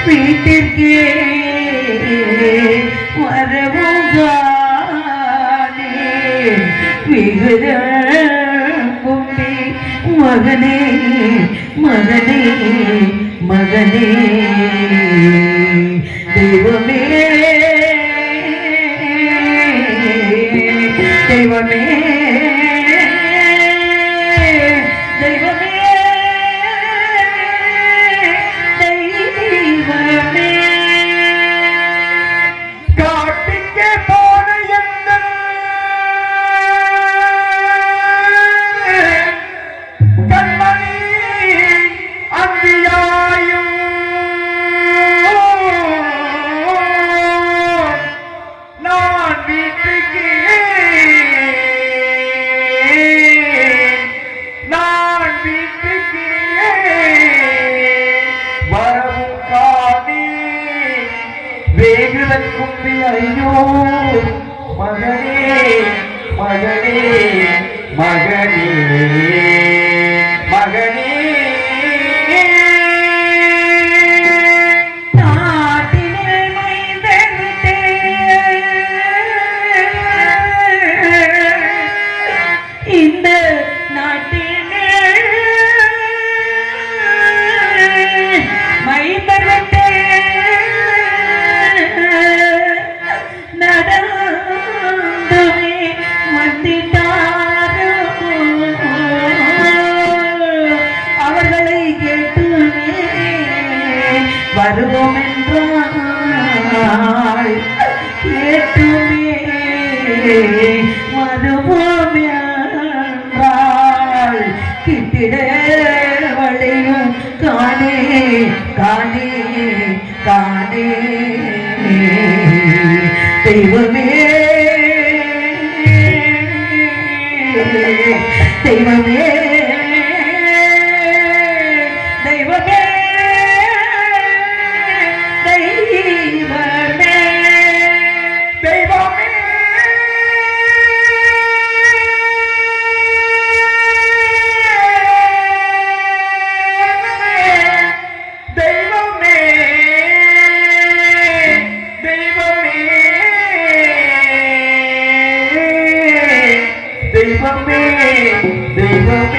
வீட்டிற்கே வரவுகானே விகுத கும்பி மகனே மகனே மகனே தெய்வமே தெய்வமே கும்பி ஐயோ மகனே மகனே மகனே மகனே நாட்டினில் மைந்தே இந்த நாட்டினில் மைந்தே அவர்களை கேட்டுமே வருவோம் என்றால் கேட்டுமே வருவோம் என்றால் கிட்டிட வழியும் காணே காணே காணே தெய்வமே தெய்வமே தெய்வமே தெய்வமே தெய்வமே தெய்வமே தெய்வமே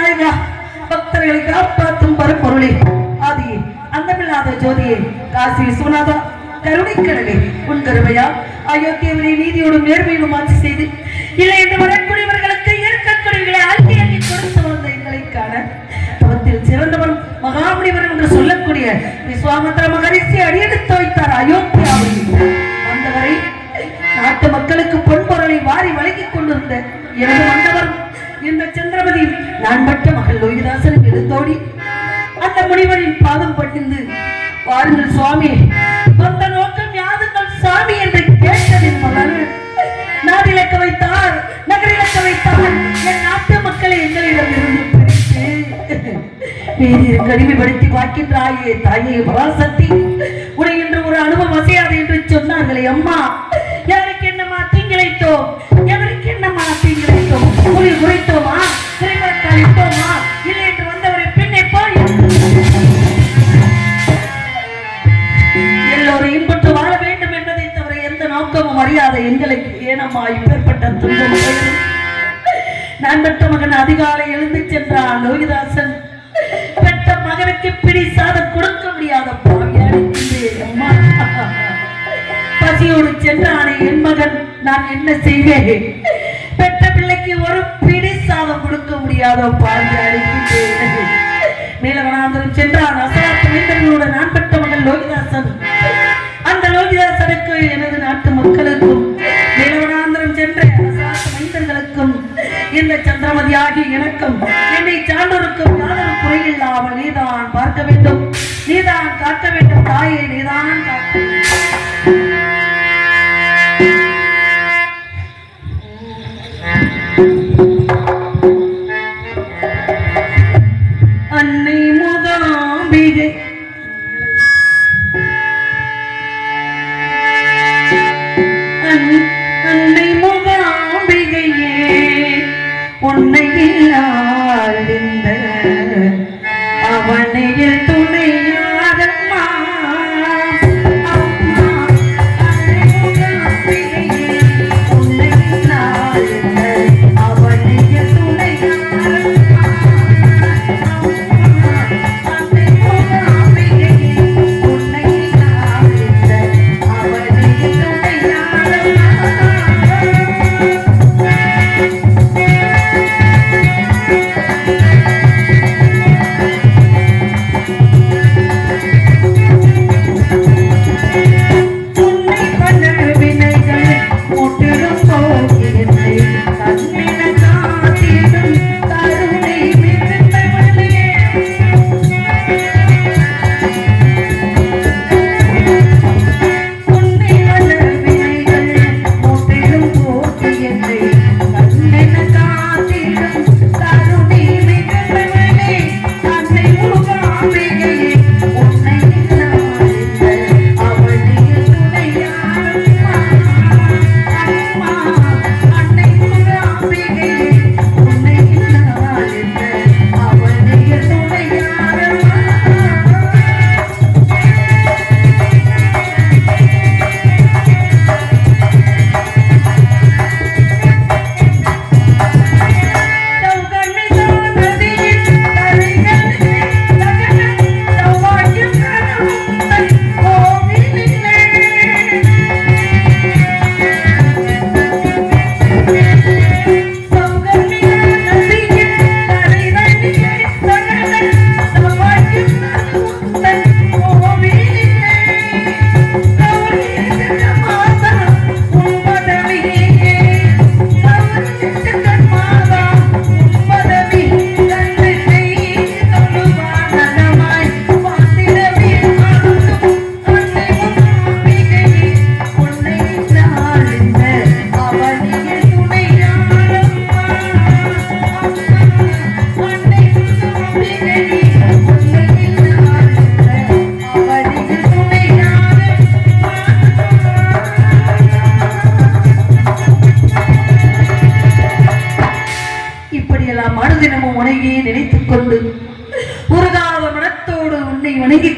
தலைவா, பக்தர்களை காப்பாற்றும் பரம்பொருளே, ஆதியே அந்தமில்லாத ஜோதியே, காசி விஸ்வநாதா, கருணைக்கடலே, உன் கருமையா அயோக்கியவரை நீதியோடும் நேர்மையோடும் ஆட்சி செய்து இல்லை என்று வரக்கூடியவர்களுக்கு ஏற்கக்கூடியவர்களை அள்ளி அள்ளி கொடுத்து வந்த எங்களை காண தவத்தில் சிறந்தவன் மகாமுனிவன் என்று சொல்லக்கூடிய விஸ்வாமித்திர மகரிஷி அடியெடுத்து வைத்தார். அயோத்தியாவில் வந்தவரை நாட்டு மக்களுக்கு பொன்பொருளை வாரி வழங்கிக் கொண்டிருந்த எனது வந்தவர் இந்த சந்திரமதி நான் பட்ட மகள் லோகிதாசனுக்கு எழுந்தோடி அந்த முனிவரின் பாதம் பட்டிந்து, வாருங்கள் சுவாமி, வந்த நோக்கம் யாதுங்கள் சுவாமி என்று கேட்டதின் மலர் நாடிலக்க வைத்தார், நகரிலக்க வைத்தார். என் நாட்டு மக்களை எங்களிடம் இருந்து பிரித்து கடிமைப்படுத்தி பார்க்கின்றாயே தாயே பராசக்தி, உன்னை என்று ஒரு அனுபவம் வசையாது என்று சொன்னார்களே அம்மா, யாருக்கு என்னமா தீங்கிழைத்தோம், எவருக்கு என்னமா தீங்கிழைத்தோம், உயிர் குறைத்தோமா, சிறைமரத்தால் இட்டோமா, இல்லை என்று வந்தவரை பின்னே போய் எல்லோரும் இன்புற்று வாழ வேண்டும் என்பதை தவிர எந்த நோக்கமும் அறியாத எங்களுக்கு ஏனம்மா இப்பேற்பட்ட துன்பம்? நான் பெற்ற மகன் அதிகாலை எழுந்து சென்றான் லோகிதாசன். பெற்ற மகனுக்கு பிடி சாதம் கொடுக்க முடியாத அம்மா, பசியோடு சென்றானே என் மகன், நான் என்ன செய்வேன்? பெற்ற பிள்ளைக்கு ஒரு பிடி சாதம் கொடுக்க முடியாத பாவியாடிக்கின்றேன். நீலவனாந்தரம் சென்றான் அசாத்து மைந்தர்களோட நான் பெற்ற மகன் லோகிதாசன். அந்த லோகிதாசனுக்கு எனது நாட்டு மக்களுக்கும் நீலவனாந்தரம் சென்ற அசாத்து மைந்தர்களுக்கும் இந்த சந்திரமதியாகி எனக்கும் என்னை சான்றோருக்கும் யாரும் குறையில்லாமல் நீதான் பார்க்க வேண்டும், நீதான் காக்க வேண்டும் தாயை, நீதான் காக்க. அன்னை முகாம்பிகை அன்னை முகாம்பிகையே, உன்னை இல்லால் இந்த அவனையில் துணையாரம்மா.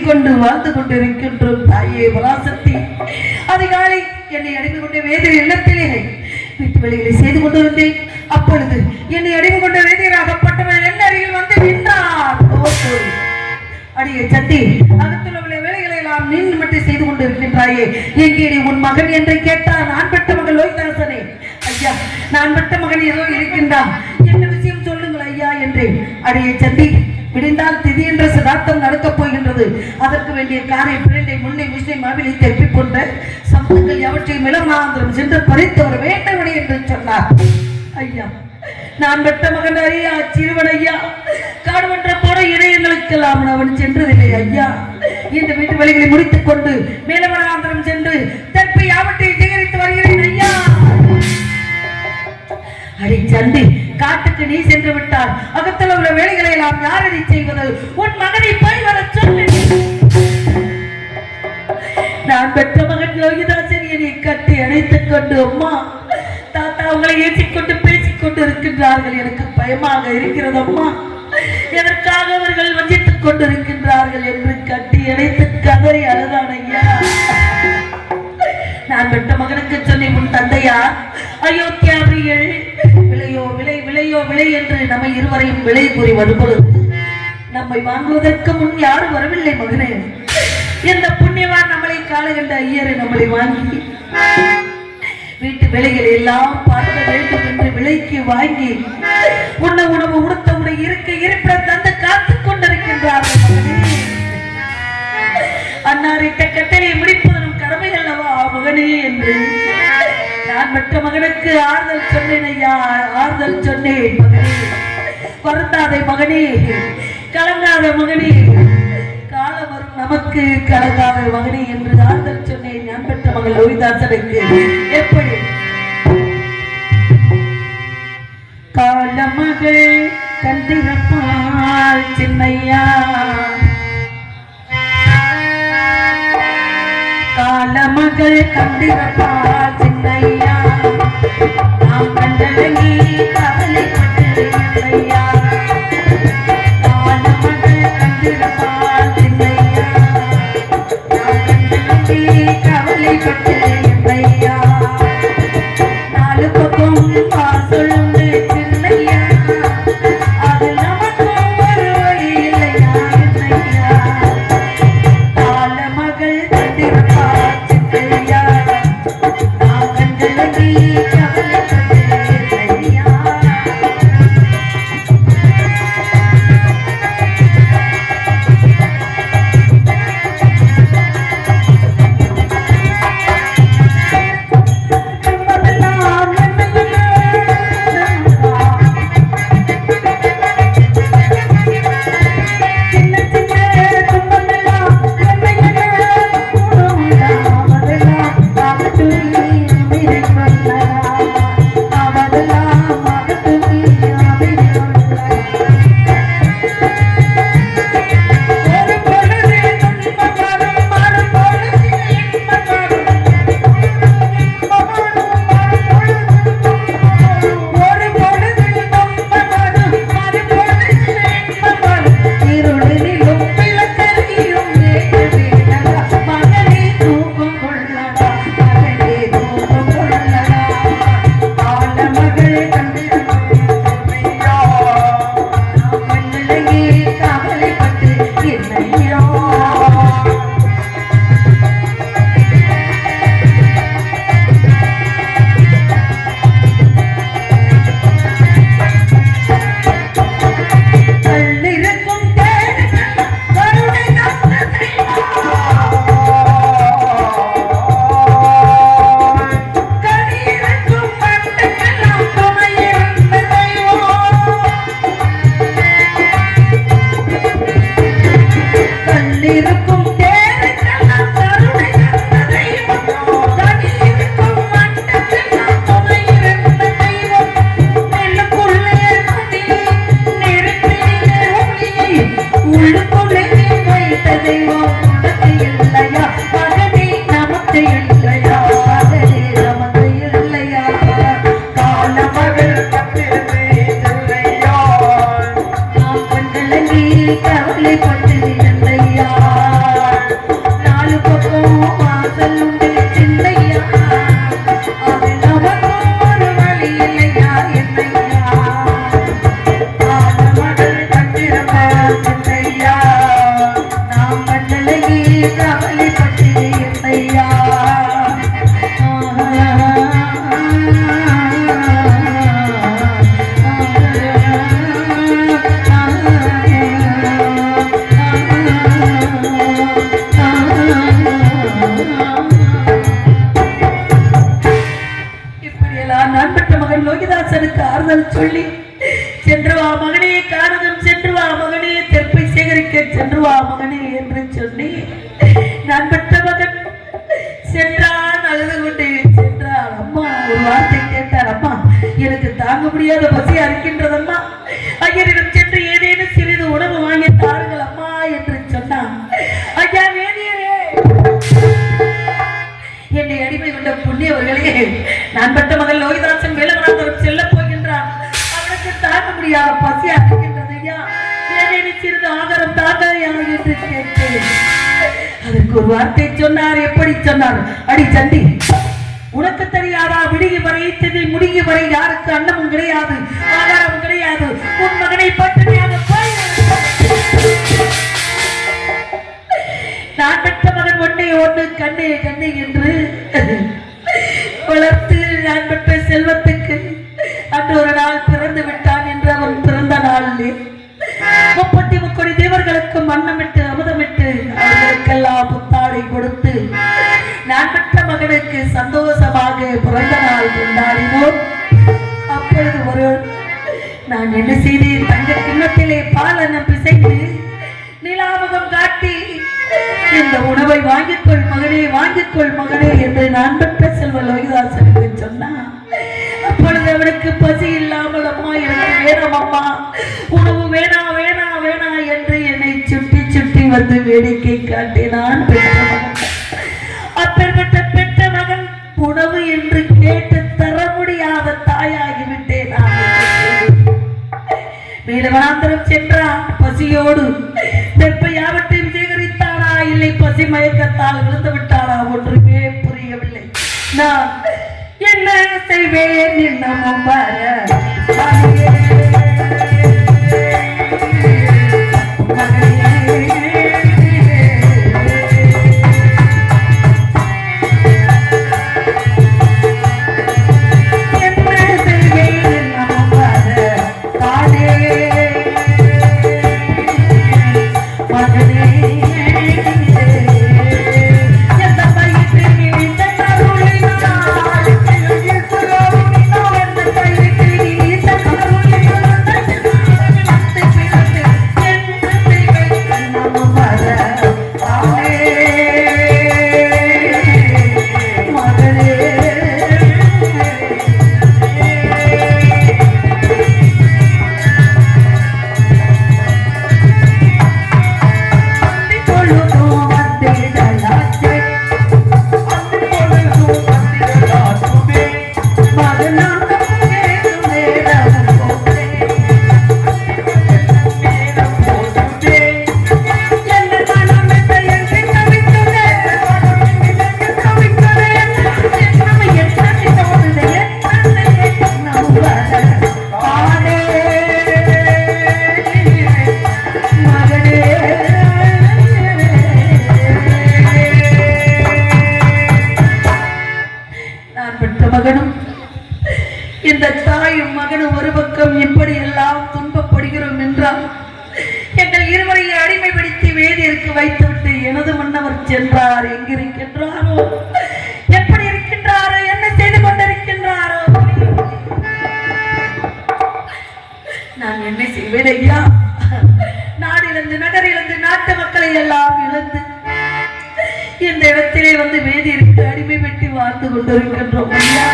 கொண்டு வாழ்ந்து கொண்டிருக்கின்றோம் தாயே பராசக்தி. அதிகாலை என்னை அடைந்து கொண்ட வேத எண்ணத்திலே வீட்டு வேலைகளை செய்து கொண்டிருந்தேன். அப்பொழுது என்னை அறிவு கொண்ட வேதியராகப்பட்டவள் என் அருகில் வந்து நின்றார். அடியே சத்தி, அகத்துள்ள வேலைகளை எல்லாம் நீ மட்டும் செய்து கொண்டிருக்கின்றாயே, எங்கே உன் மகன் என்று கேட்டார். நான் பெற்ற மகள் லோகிதாசனே. ஐயா, நான் பெற்ற மகன் ஏதோ இருக்கின்றான், என்ன விஷயம் சொல்லுங்கள் ஐயா என்றேன். அடியே சத்தி, விடிந்தால் திதி என்ற சிதார்த்தம் நடக்கப் போகின்றது. அதற்கு வேண்டிய காரை பிரண்டை முன்னை முஸ்லிம் மாவிலை தெப்பி போன்ற சம்பவங்கள் எவற்றையும் இளவனாந்திரம் சென்று பறித்து வர வேண்டவனே என்று சொன்னார். ஐயா, நான் பெற்ற மகன் அறியா சிறுவன் ஐயா, காடுவன்ற போற இணையங்களுக்கெல்லாம் அவன் சென்றதில்லை ஐயா. இந்த வீட்டு வேலைகளை முடித்துக் கொண்டு மேலவனாந்திரம் சென்று தெப்பை யாவற்றை சேகரித்து வருகிறேன் ஐயா. அடி சந்தி, காட்டுக்கு நீ சென்று விட்டால் அகத்தில் உள்ள வேலைகளை எல்லாம் யாரடி செய்வது? உன் மகனை போய் வர சொல்லு. நான் பெற்ற மகன் லோகிதாசன் என்னை கட்டி அணைத்துக் கொண்டு, அம்மா தாத்தா அவங்களை ஏற்றிக்கொண்டு பேசிக் கொண்டு இருக்கின்றார்கள், எனக்கு பயமாக இருக்கிறது அம்மா, எதற்காக அவர்கள் வஞ்சித்துக் கொண்டிருக்கின்றார்கள் என்று கட்டி அணைத்து கதறி அழுதான் ஐயா. நான் பெற்ற மகனுக்கு சொன்ன உன் தந்தையா அயோத்தியாவிகள் விலையோ விலை விலையோ விலை என்று நம்மை இருவரையும் விலை கூறி வரும்பொழுது நம்மை வாங்குவதற்கு முன் யாரும் வரவில்லை மகனே. இந்த புண்ணியவான் நம்மளை காலகண்ட ஐயரை நம்மளை வாங்கி வீட்டு வேலைகளை எல்லாம் பார்க்க வேண்டும் என்று விலைக்கு வாங்கி உண்ண உணவு உடுத்த உடை இருக்க இருப்பிடம் தந்து காத்துக் கொண்டிருக்கின்றார்கள் மகனே. அன்னாரிட்ட கட்டளை முடிப்பதனும் கடமை அல்லவா மகனே என்று நான் மற்ற மகனுக்கு ஆறுதல் சொன்னேன் ஐயா, ஆறுதல் சொன்னேன் மகனே. வருந்தாதே மகனே, கலங்காத மகனே, காலம் வரும் நமக்கு கலங்காத மகனே என்று ஆறுதல் சொன்னேன். நான் பெற்ற மகள் லோகிதாசனுக்கு எப்படி காலமகள் கண்டிருப்பாள் சின்னையா, காலமகள் கண்டிருப்பாள் சின்னையா, நாம் கண்டலங்கி கவலைப்பட்டு ஐயா, காலமகள் கண்டிருப்பாள் சின்னையா, நாம் கண்டலங்கி கவலைப்பட்டு ஐயா, நாலு பக்கம் சொல்லுங்க சின்னையா, அது நமக்கும் ஒரு வழி இல்லையா என்னையா, காலமகள் கண்டிருப்பாள் சின்னையா, நாம் கண்டலங்கி கவலைப்பட்டு ஐயா. நாலு பக்கம் வாசல் உண்டு சின்னையா, அது நமக்கும் ஒரு சொல்லி சென்று வா மகனே, கானகம் சென்று வா மகனே, தெற்பை சேகரிக்க சென்று வா மகனே என்று சொல்லி நான் பெற்ற மகன் சென்றான். அழுது கொண்டே சென்றான். அம்மா ஒரு வார்த்தை கேட்டார். அம்மா எனக்கு தாங்க முடியாத பசியா இருக்கின்றதம்மா, ஐயரிடம் சென்று ஏதேனும் சிறிது உணவு வாங்கி தாருங்கள் அம்மா என்று சொன்னான். ஐயா வேதியரே, என்னை அடிமை கொண்ட புண்ணியவர்களே, நான் பெற்ற மகள் லோகிதாசன் வேலவனாந்தரம் செல்ல போகின்றான். அவனுக்கு தாங்க முடியாத பசியா இருக்கின்றது ஐயா, ஏதேனும் சிறிது ஆகாரம் தாங்காயா என்று கேட்டேன். அதற்கு ஒரு வார்த்தை சொன்னார். எப்படி சொன்னார்? அடி சண்டி, உனக்கு தெரியாதா? விடிய வரை திதி முடிய வரை யாருக்கு அன்னமும் கிடையாது, ஆகாரமும் கிடையாது. உன் மகனை பட்டினியாக போய் நான் பெற்ற மகன் ஒன்னே ஒன்று கண்ணே கண்ணே என்று வளர்த்து நான் பெற்ற செல்வத்துக்கு அன்று ஒரு நாள் பிறந்து விட்டான் என்று அவன் பிறந்த நாளிலே 33 தேவர்களுக்கு மன்னமிட்டு அமுதமிட்டு அவர்களுக்கெல்லாம் புத்தாடை கொடுத்து நான் பெற்ற மகனுக்கு சந்தோஷமாக பிறந்த நாள் கொண்டாடினோம். அப்பொழுது ஒரு நான் என்ன செய்தேன்? தங்க கிண்ணத்திலே பாலனம் பிசைந்து நிலாமுகம் காட்டி இந்த உணவை வாங்கிக்கொள் மகனே, வாங்கிக்கொள் மகனே என்று நான் பெற்ற செல்வ லோகிதாசனுக்கு சொன்னான். அப்பொழுது அவனுக்கு பசி இல்லாமல் அம்மா எனக்கு வேணும் அம்மா, உணவு வேணா வேணா வேணா என்று என்னை சுட்டி சுட்டி வந்து வேடிக்கை காட்டினான். அப்பேற்பட்ட பெற்ற மகன் உணவு என்று கேட்டு தர முடியாத தாயாகிவிட்டேன். வேலவனாந்தரம் சென்றான். பசியோடு தெற்பை யாவற்றையும் சேகரித்தானா இல்லை பசி மயக்கத்தால் விழுந்து விட்டானா ஒன்றுமே புரியவில்லை. நான் என்ன செய்வேன்? இன்னமும் வர இந்த தாயும் மகனும் ஒரு பக்கம் இப்படி எல்லாம் துன்பப்படுகிறோம் என்றால் எங்கள் இருவரையை அடிமைப்படுத்தி வேதியருக்கு வைத்துவிட்டு எனது மன்னவர் சென்றார். எங்கிருக்கின்றாரோ, எப்படி இருக்கின்றாரோ, என்ன செய்து கொண்டிருக்கின்றாரோ, நான் என்ன செய்வேன் ஐயா? நாடிலிருந்து நகரிலிருந்து நாட்டு மக்களை எல்லாம் இழந்து இந்த இடத்திலே வந்து வேதியருக்கு அடிமை பெட்டி வாழ்ந்து கொண்டிருக்கின்றோம் ஐயா.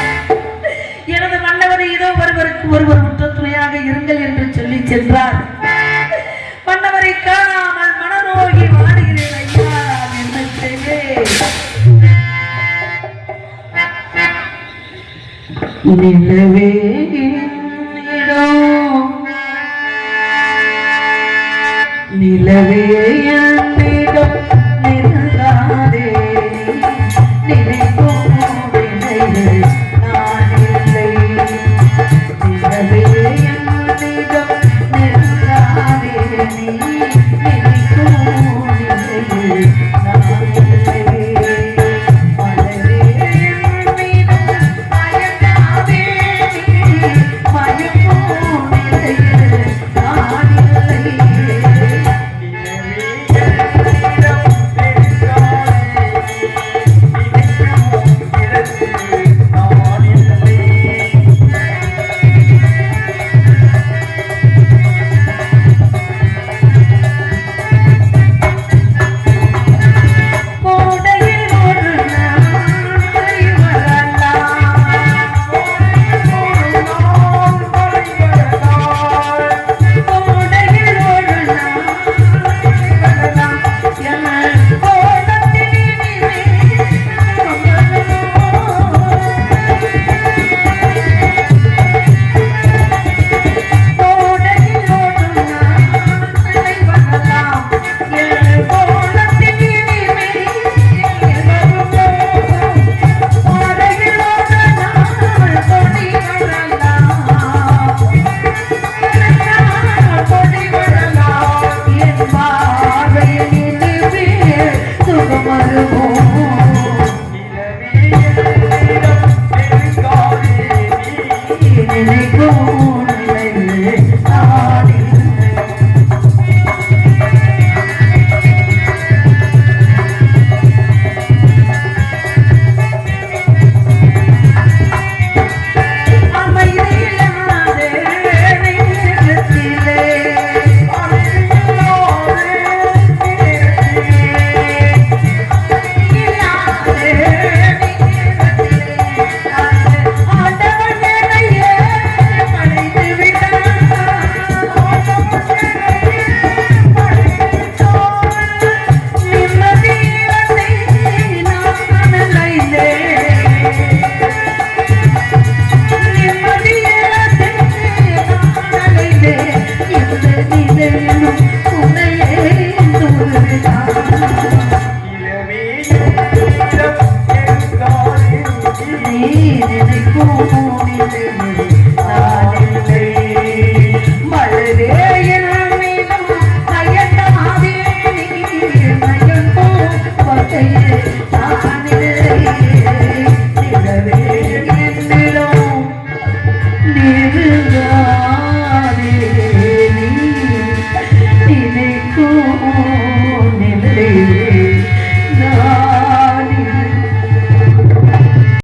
எனது மன்னவர் இதோ ஒருவருக்கு ஒருவர் உற்ற துணையாக இருங்கள் என்று சொல்லி சென்றார். மன்னவரை காணாமல் மனநோகி வாடுகிறேன் ஐயா, என்ன செய்வேன்? நிலவே நிலவே